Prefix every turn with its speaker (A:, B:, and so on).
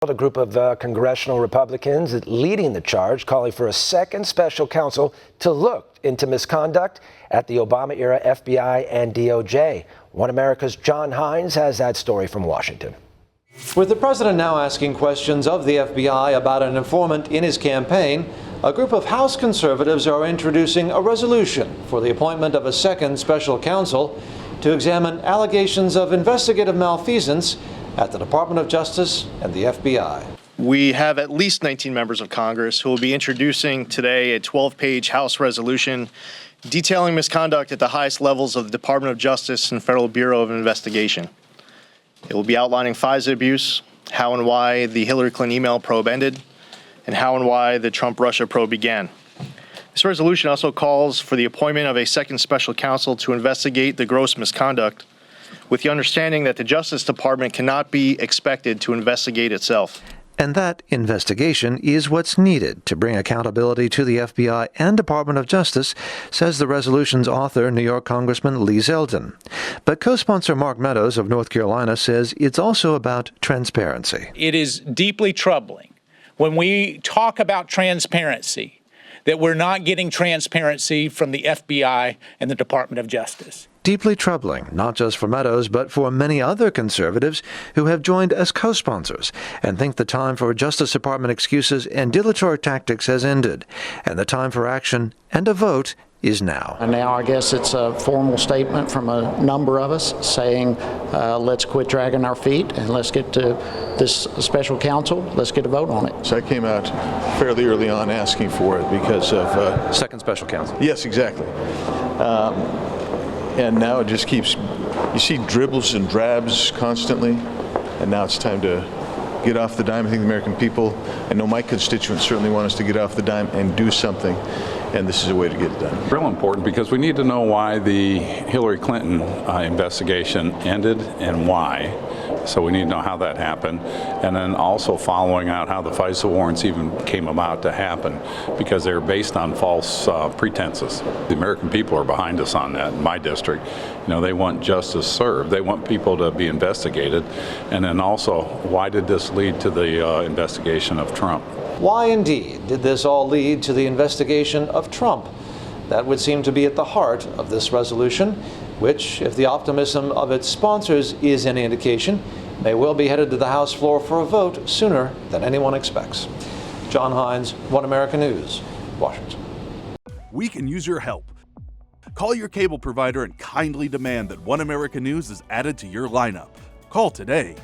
A: A group of congressional Republicans leading the charge, calling for a second special counsel to look into misconduct at the Obama-era FBI and DOJ. One America's John Hines has that story from Washington.
B: With the president now asking questions of the FBI about an informant in his campaign, a group of House conservatives are introducing a resolution for the appointment of a second special counsel to examine allegations of investigative malfeasance at the Department of Justice and the FBI.
C: We have at least 19 members of Congress who will be introducing today a 12-page House resolution detailing misconduct at the highest levels of the Department of Justice and Federal Bureau of Investigation. It will be outlining FISA abuse, how and why the Hillary Clinton email probe ended, and how and why the Trump-Russia probe began. This resolution also calls for the appointment of a second special counsel to investigate the gross misconduct, with the understanding that the Justice Department cannot be expected to investigate itself.
D: And that investigation is what's needed to bring accountability to the FBI and Department of Justice, says the resolution's author, New York Congressman Lee Zeldin. But co-sponsor Mark Meadows of North Carolina says it's also about transparency.
E: It is deeply troubling when we talk about transparency that we're not getting transparency from the FBI and the Department of Justice.
D: Deeply troubling, not just for Meadows, but for many other conservatives who have joined as co-sponsors and think the time for Justice Department excuses and dilatory tactics has ended, and the time for action and a vote is now.
F: And now I guess it's a formal statement from a number of us saying let's quit dragging our feet and let's get to this special counsel, let's get a vote on it.
G: So I came out fairly early on asking for it because of...
D: Second special counsel.
G: Yes, exactly. And now it just keeps, you see dribbles and drabs constantly, and now it's time to get off the dime. I think the American people, I know my constituents certainly want us to get off the dime and do something, and this is a way to get it done.
H: Real important because we need to know why the Hillary Clinton investigation ended and why. So we need to know how that happened, and then also following out how the FISA warrants even came about to happen, because they were based on false pretenses. The American people are behind us on that. In my district, they want justice served. They want people to be investigated, and then also, why did this lead to the investigation of Trump?
B: Why indeed did this all lead to the investigation of Trump? That would seem to be at the heart of this resolution, which, if the optimism of its sponsors is any indication, may well be headed to the House floor for a vote sooner than anyone expects. John Hines, One America News, Washington.
I: We can use your help. Call your cable provider and kindly demand that One America News is added to your lineup. Call today.